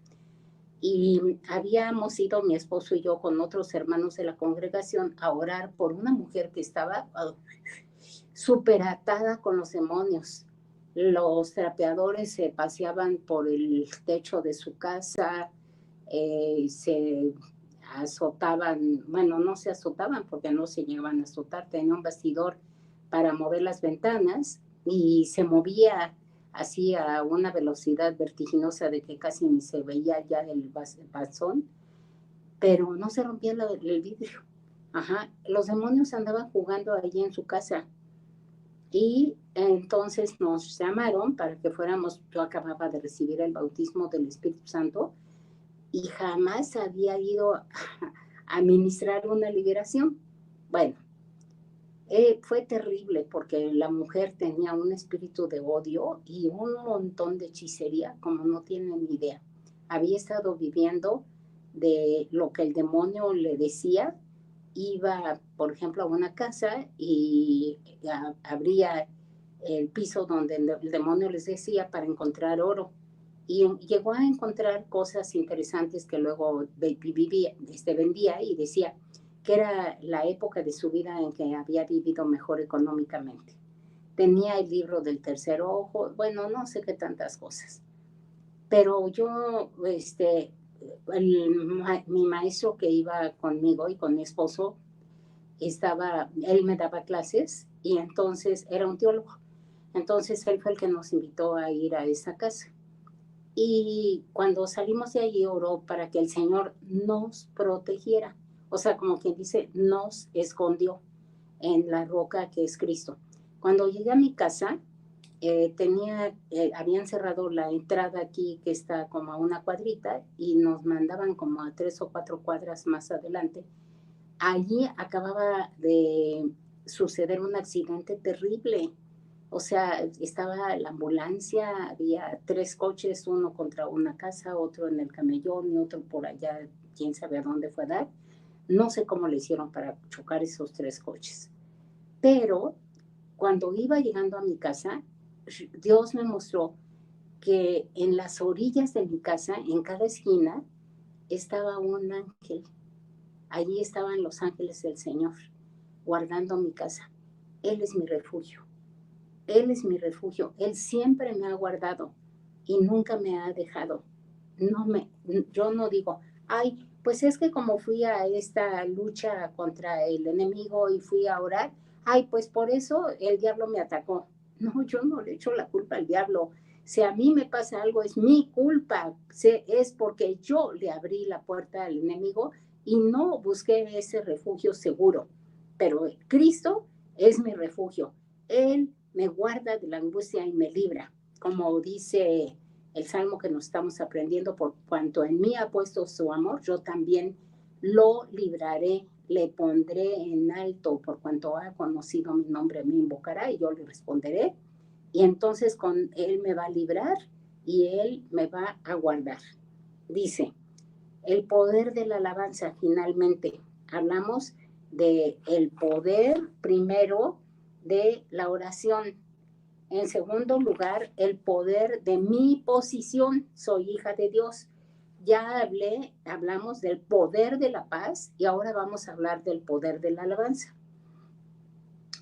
y habíamos ido mi esposo y yo con otros hermanos de la congregación a orar por una mujer que estaba súper atada con los demonios. Los trapeadores se paseaban por el techo de su casa, se azotaban, bueno, no se azotaban porque no se llegaban a azotar, tenía un bastidor para mover las ventanas y se movía así a una velocidad vertiginosa de que casi ni se veía ya el bastón, pero no se rompía el vidrio. Ajá, los demonios andaban jugando allí en su casa y entonces nos llamaron para que fuéramos, yo acababa de recibir el bautismo del Espíritu Santo y jamás había ido a ministrar una liberación. Bueno, fue terrible porque la mujer tenía un espíritu de odio y un montón de hechicería, como no tienen ni idea. Había estado viviendo de lo que el demonio le decía. Iba, por ejemplo, a una casa y abría el piso donde el demonio les decía para encontrar oro. Y llegó a encontrar cosas interesantes que luego vendía y decía que era la época de su vida en que había vivido mejor económicamente. Tenía el libro del tercer ojo, bueno, no sé qué tantas cosas. Pero yo, mi maestro que iba conmigo y con mi esposo, él me daba clases y entonces era un teólogo. Entonces él fue el que nos invitó a ir a esa casa. Y cuando salimos de allí oró para que el Señor nos protegiera. O sea, como quien dice, nos escondió en la roca que es Cristo. Cuando llegué a mi casa, habían cerrado la entrada aquí que está como a una cuadrita y nos mandaban como a 3 o 4 cuadras más adelante. Allí acababa de suceder un accidente terrible. O sea, estaba la ambulancia, había 3 coches, uno contra una casa, otro en el camellón y otro por allá, quién sabe a dónde fue a dar. No sé cómo le hicieron para chocar esos 3 coches. Pero cuando iba llegando a mi casa, Dios me mostró que en las orillas de mi casa, en cada esquina, estaba un ángel. Allí estaban los ángeles del Señor, guardando mi casa. Él es mi refugio. Él es mi refugio. Él siempre me ha guardado y nunca me ha dejado. Yo no digo, ay, pues es que como fui a esta lucha contra el enemigo y fui a orar, ay, pues por eso el diablo me atacó. No, yo no le echo la culpa al diablo. Si a mí me pasa algo, es mi culpa. Es porque yo le abrí la puerta al enemigo y no busqué ese refugio seguro. Pero Cristo es mi refugio. Él me guarda de la angustia y me libra. Como dice el salmo que nos estamos aprendiendo, por cuanto en mí ha puesto su amor, yo también lo libraré le pondré en alto por cuanto ha conocido mi nombre, me invocará y yo le responderé. Y entonces con él me va a librar y él me va a guardar. Dice, el poder de la alabanza, finalmente. Hablamos de el poder primero de la oración. En segundo lugar, el poder de mi posición. Soy hija de Dios. Ya hablamos del poder de la paz y ahora vamos a hablar del poder de la alabanza.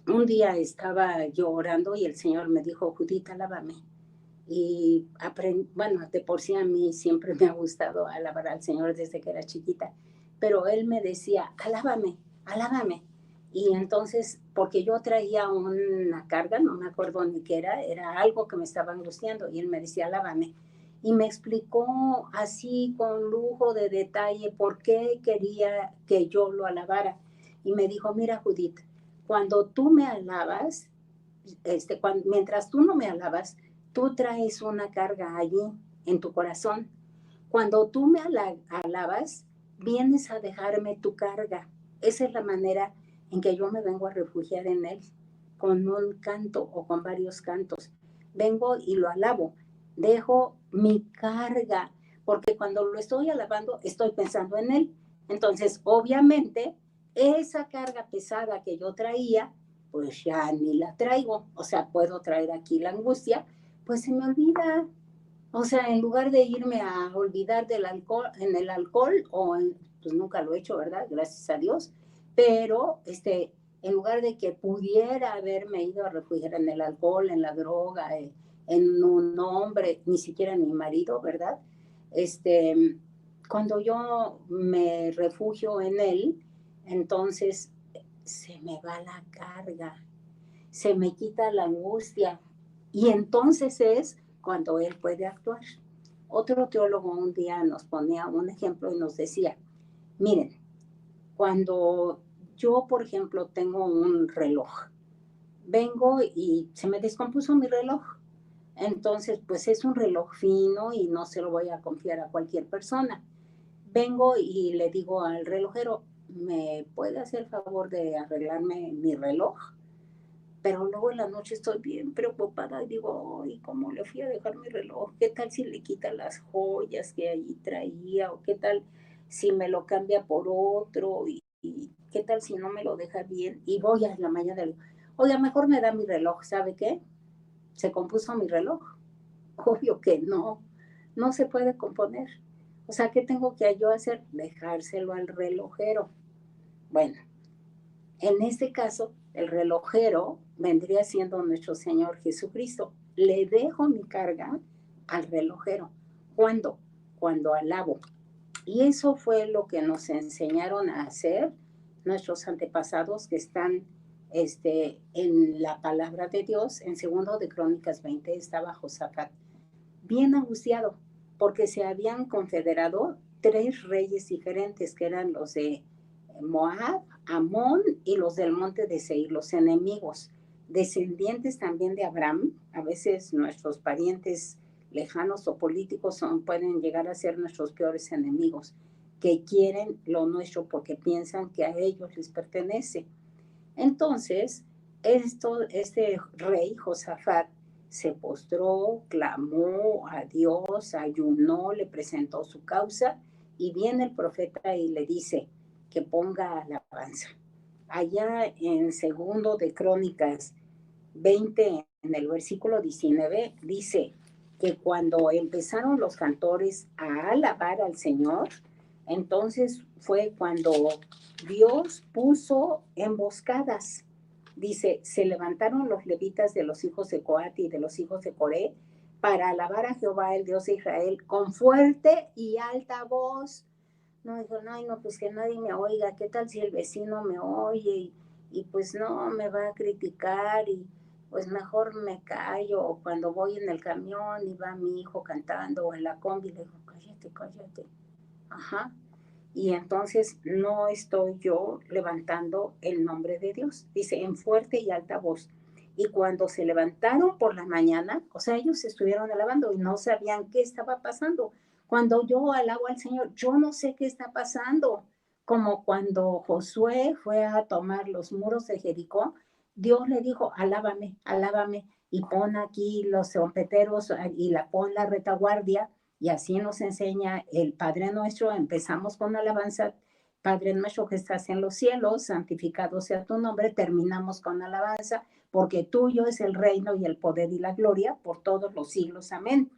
Un día estaba yo orando y el Señor me dijo, Judith, alábame. Y bueno, de por sí a mí siempre me ha gustado alabar al Señor desde que era chiquita, pero Él me decía, alábame, alábame. Y entonces, porque yo traía una carga, no me acuerdo ni qué era algo que me estaba angustiando, y Él me decía, alábame. Y me explicó así con lujo de detalle por qué quería que yo lo alabara. Y me dijo, mira Judith, cuando tú me alabas, mientras tú no me alabas, tú traes una carga allí en tu corazón. Cuando tú me alabas, vienes a dejarme tu carga. Esa es la manera en que yo me vengo a refugiar en Él, con un canto o con varios cantos. Vengo y lo alabo. Dejo mi carga, porque cuando lo estoy alabando, estoy pensando en Él. Entonces, obviamente, esa carga pesada que yo traía, pues ya ni la traigo. O sea, puedo traer aquí la angustia, pues se me olvida. O sea, en lugar de irme a olvidar del alcohol, en el alcohol, pues nunca lo he hecho, ¿verdad? Gracias a Dios. Pero, en lugar de que pudiera haberme ido a refugiar en el alcohol, en la droga, en un hombre, ni siquiera en mi marido, ¿verdad? Cuando yo me refugio en él, entonces se me va la carga, se me quita la angustia y entonces es cuando él puede actuar. Otro teólogo un día nos ponía un ejemplo y nos decía, miren, cuando yo, por ejemplo, tengo un reloj, vengo y se me descompuso mi reloj. Entonces, pues es un reloj fino y no se lo voy a confiar a cualquier persona. Vengo y le digo al relojero, ¿me puede hacer el favor de arreglarme mi reloj? Pero luego en la noche estoy bien preocupada y digo, ¿y cómo le fui a dejar mi reloj? ¿Qué tal si le quita las joyas que allí traía? ¿O qué tal si me lo cambia por otro? ¿Y qué tal si no me lo deja bien? Y voy a la mañana, oiga, mejor me da mi reloj, ¿sabe qué? ¿Se compuso mi reloj? Obvio que no, no se puede componer. O sea, ¿qué tengo que yo hacer? Dejárselo al relojero. Bueno, en este caso, el relojero vendría siendo nuestro Señor Jesucristo. Le dejo mi carga al relojero. ¿Cuándo? Cuando alabo. Y eso fue lo que nos enseñaron a hacer nuestros antepasados que están en la palabra de Dios. En segundo de Crónicas 20 estaba Josafat bien angustiado porque se habían confederado tres reyes diferentes que eran los de Moab, Amón y los del monte de Seir, los enemigos, descendientes también de Abraham. A veces nuestros parientes lejanos o políticos pueden llegar a ser nuestros peores enemigos, que quieren lo nuestro porque piensan que a ellos les pertenece. Entonces, este rey Josafat se postró, clamó a Dios, ayunó, le presentó su causa y viene el profeta y le dice que ponga alabanza. Allá en segundo de Crónicas 20, en el versículo 19, dice que cuando empezaron los cantores a alabar al Señor, entonces fue cuando Dios puso emboscadas. Dice, se levantaron los levitas de los hijos de Coat y de los hijos de Coré para alabar a Jehová, el Dios de Israel, con fuerte y alta voz. No, dijo, no, pues que nadie me oiga, ¿qué tal si el vecino me oye? Y pues no, me va a criticar y pues mejor me callo. O cuando voy en el camión y va mi hijo cantando o en la combi, le digo, cállate, cállate. Ajá. Y entonces no estoy yo levantando el nombre de Dios. Dice, en fuerte y alta voz. Y cuando se levantaron por la mañana, o sea, ellos estuvieron alabando y no sabían qué estaba pasando. Cuando yo alabo al Señor, yo no sé qué está pasando. como cuando Josué fue a tomar los muros de Jericó, Dios le dijo, alábame, alábame, y pon aquí los trompeteros y pon la retaguardia, y así nos enseña el Padre Nuestro. Empezamos con alabanza, Padre Nuestro que estás en los cielos, santificado sea tu nombre, terminamos con alabanza, porque tuyo es el reino y el poder y la gloria por todos los siglos. Amén.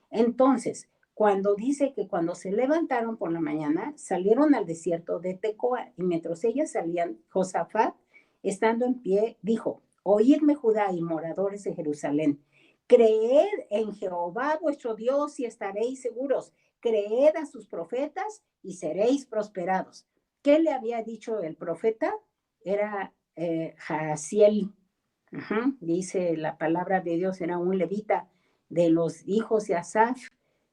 Entonces, cuando dice que cuando se levantaron por la mañana, salieron al desierto de Tecoa, y mientras ellas salían, Josafat, estando en pie, dijo, oídme Judá y moradores de Jerusalén, creed en Jehová vuestro Dios y estaréis seguros, creed a sus profetas y seréis prosperados. ¿Qué le había dicho el profeta? Era Jaasiel. Dice la palabra de Dios, era un levita de los hijos de Asaf,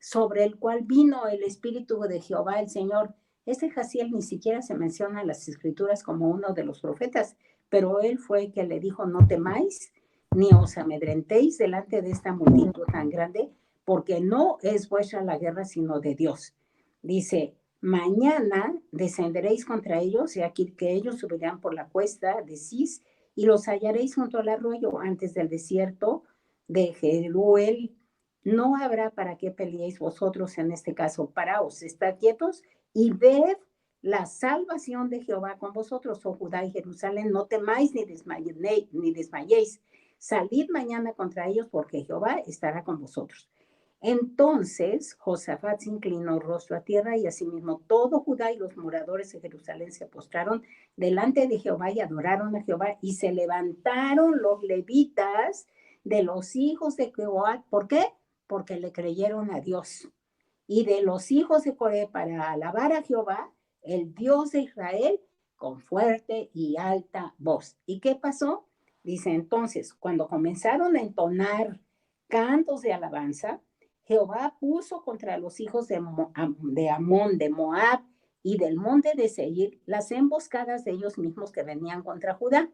sobre el cual vino el Espíritu de Jehová el Señor. Este Jaasiel ni siquiera se menciona en las Escrituras como uno de los profetas, pero él fue el que le dijo, no temáis, ni os amedrentéis delante de esta multitud tan grande, porque no es vuestra la guerra, sino de Dios. Dice, mañana descenderéis contra ellos, y aquí que ellos subirán por la cuesta de Cis, y los hallaréis junto al arroyo antes del desierto de Jeruel. No habrá para qué peleéis vosotros en este caso. Paraos, estad quietos y ved la salvación de Jehová con vosotros, oh Judá y Jerusalén. No temáis ni desmayéis. Salid mañana contra ellos, porque Jehová estará con vosotros. Entonces Josafat se inclinó rostro a tierra, y asimismo todo Judá y los moradores de Jerusalén se postraron delante de Jehová y adoraron a Jehová, y se levantaron los levitas de los hijos de Jehová. ¿Por qué? Porque le creyeron a Dios. Y de los hijos de Coré para alabar a Jehová, el Dios de Israel, con fuerte y alta voz. ¿Y qué pasó? Dice entonces, cuando comenzaron a entonar cantos de alabanza, Jehová puso contra los hijos de Amón, de Moab y del monte de Seir las emboscadas de ellos mismos que venían contra Judá,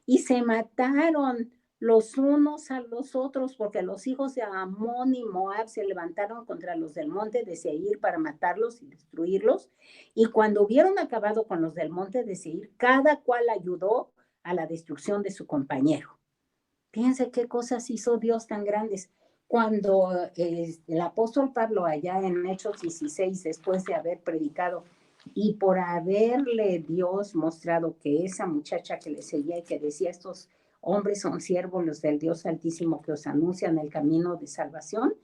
y se mataron los unos a los otros, porque los hijos de Amón y Moab se levantaron contra los del monte de Seir para matarlos y destruirlos, y cuando hubieron acabado con los del monte de Seir, cada cual ayudó a la destrucción de su compañero. Fíjense qué cosas hizo Dios tan grandes. Cuando el apóstol Pablo, allá en Hechos 16, después de haber predicado y por haberle Dios mostrado que esa muchacha que le seguía y que decía, estos hombres son siervos los del Dios Altísimo que os anuncian el camino de salvación,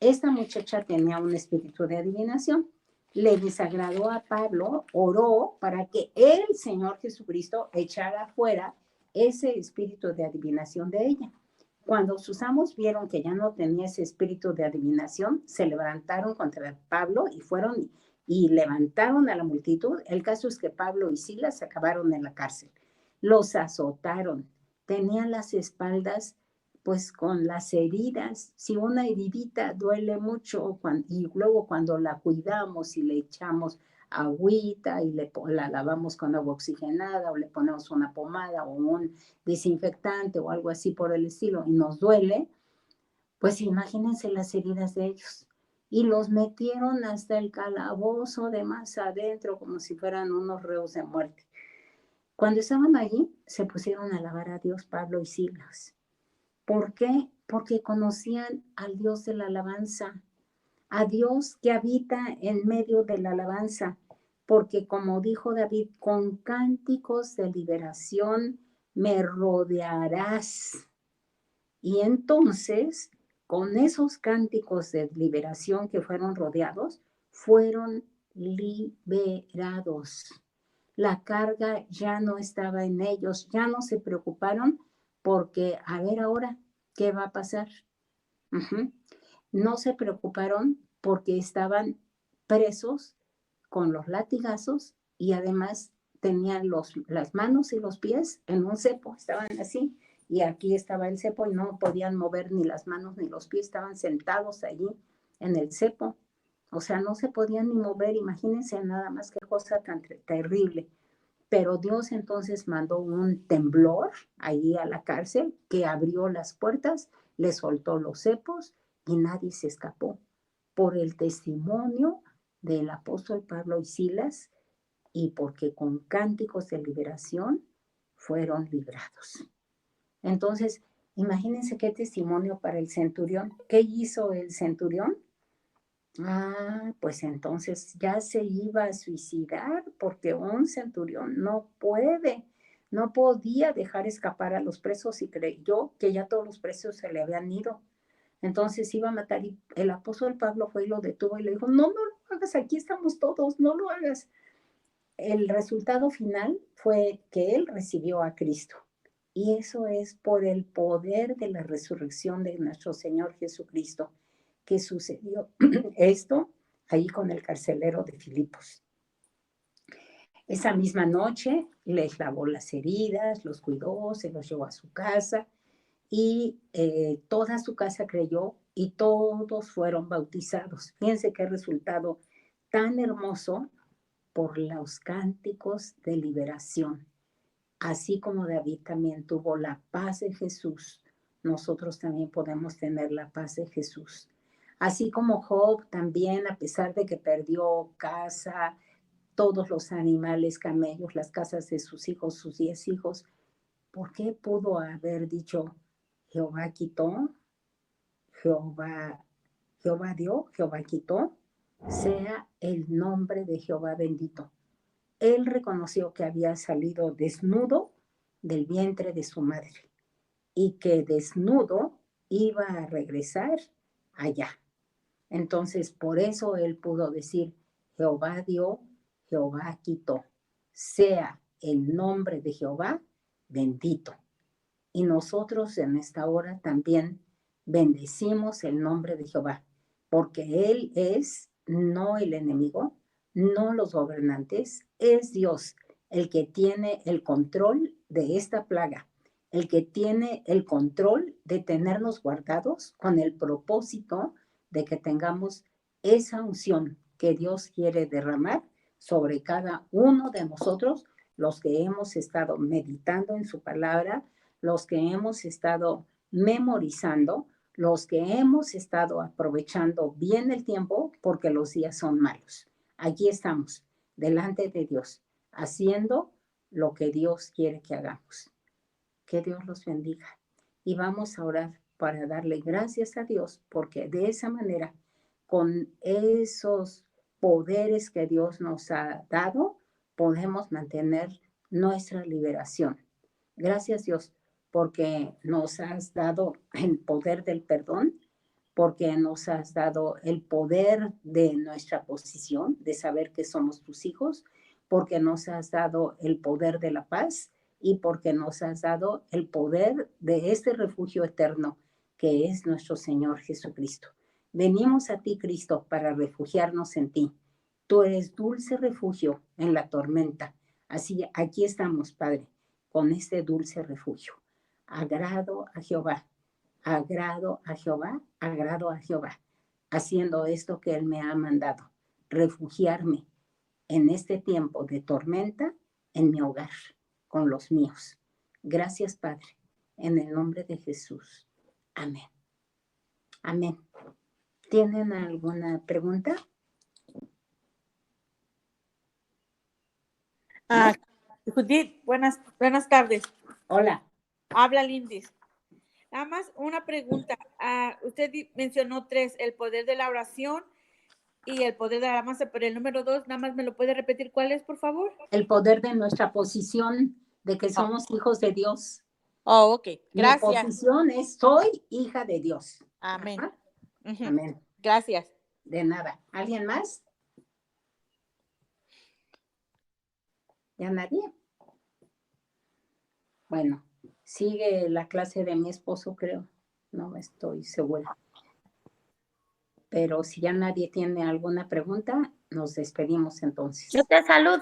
esta muchacha tenía un espíritu de adivinación. Le desagradó a Pablo, oró para que el Señor Jesucristo echara fuera ese espíritu de adivinación de ella. Cuando sus amos vieron que ya no tenía ese espíritu de adivinación, se levantaron contra Pablo y fueron y levantaron a la multitud. El caso es que Pablo y Silas acabaron en la cárcel. Los azotaron, tenían las espaldas pues con las heridas. Si una heridita duele mucho, y luego cuando la cuidamos y le echamos agüita y la lavamos con agua oxigenada, o le ponemos una pomada o un desinfectante o algo así por el estilo, y nos duele, pues imagínense las heridas de ellos. Y los metieron hasta el calabozo de más adentro, como si fueran unos reos de muerte. Cuando estaban allí, se pusieron a alabar a Dios Pablo y Silas. ¿Por qué? Porque conocían al Dios de la alabanza, a Dios que habita en medio de la alabanza, porque como dijo David, con cánticos de liberación me rodearás. Y entonces, con esos cánticos de liberación que fueron rodeados, fueron liberados. La carga ya no estaba en ellos, ya no se preocuparon porque, a ver ahora, ¿qué va a pasar? No se preocuparon porque estaban presos con los latigazos, y además tenían las manos y los pies en un cepo, estaban así, y aquí estaba el cepo y no podían mover ni las manos ni los pies, estaban sentados allí en el cepo, o sea, no se podían ni mover. Imagínense nada más qué cosa tan terrible. Pero Dios entonces mandó un temblor allí a la cárcel, que abrió las puertas, le soltó los cepos y nadie se escapó. Por el testimonio del apóstol Pablo y Silas, y porque con cánticos de liberación fueron librados. Entonces, imagínense qué testimonio para el centurión. ¿Qué hizo el centurión? Pues entonces ya se iba a suicidar porque un centurión no podía dejar escapar a los presos y creyó que ya todos los presos se le habían ido. Entonces iba a matar y el apóstol Pablo fue y lo detuvo y le dijo, no lo hagas, aquí estamos todos, no lo hagas. El resultado final fue que él recibió a Cristo. Y eso es por el poder de la resurrección de nuestro Señor Jesucristo que sucedió esto ahí con el carcelero de Filipos. Esa misma noche les lavó las heridas, los cuidó, se los llevó a su casa y toda su casa creyó y todos fueron bautizados. Fíjense qué resultado tan hermoso por los cánticos de liberación. Así como David también tuvo la paz de Jesús, nosotros también podemos tener la paz de Jesús. Así como Job también, a pesar de que perdió casa, todos los animales, camellos, las casas de sus hijos, sus 10 hijos, ¿por qué pudo haber dicho, Jehová quitó, Jehová dio, Jehová quitó? Sea el nombre de Jehová bendito. Él reconoció que había salido desnudo del vientre de su madre y que desnudo iba a regresar allá. Entonces, por eso él pudo decir, Jehová dio, Jehová quitó. Sea el nombre de Jehová bendito. Y nosotros en esta hora también bendecimos el nombre de Jehová, porque Él es no el enemigo, no los gobernantes, es Dios el que tiene el control de esta plaga, el que tiene el control de tenernos guardados con el propósito de que tengamos esa unción que Dios quiere derramar sobre cada uno de nosotros, los que hemos estado meditando en su palabra, los que hemos estado memorizando, los que hemos estado aprovechando bien el tiempo porque los días son malos. Aquí estamos, delante de Dios, haciendo lo que Dios quiere que hagamos. Que Dios los bendiga. Y vamos a orar para darle gracias a Dios porque de esa manera, con esos poderes que Dios nos ha dado, podemos mantener nuestra liberación. Gracias Dios porque nos has dado el poder del perdón, porque nos has dado el poder de nuestra posición, de saber que somos tus hijos, porque nos has dado el poder de la paz y porque nos has dado el poder de este refugio eterno que es nuestro Señor Jesucristo. Venimos a ti, Cristo, para refugiarnos en ti. Tú eres dulce refugio en la tormenta. Así, aquí estamos, Padre, con este dulce refugio. Agrado a Jehová, agrado a Jehová, agrado a Jehová, haciendo esto que Él me ha mandado, refugiarme en este tiempo de tormenta en mi hogar, con los míos. Gracias, Padre, en el nombre de Jesús. Amén. Amén. ¿Tienen alguna pregunta? ¿No? Judith, buenas tardes. Hola. Habla Lindis. Nada más una pregunta. Usted mencionó 3, el poder de la oración y el poder de la alabanza, pero el número 2, nada más me lo puede repetir. ¿Cuál es, por favor? El poder de nuestra posición, de que somos hijos de Dios. Oh, ok. Gracias. Mi posición es, soy hija de Dios. Amén. Amén. Gracias. De nada. ¿Alguien más? ¿Ya nadie? Bueno, sigue la clase de mi esposo, creo. No estoy segura. Pero si ya nadie tiene alguna pregunta, nos despedimos entonces. Yo te saludo.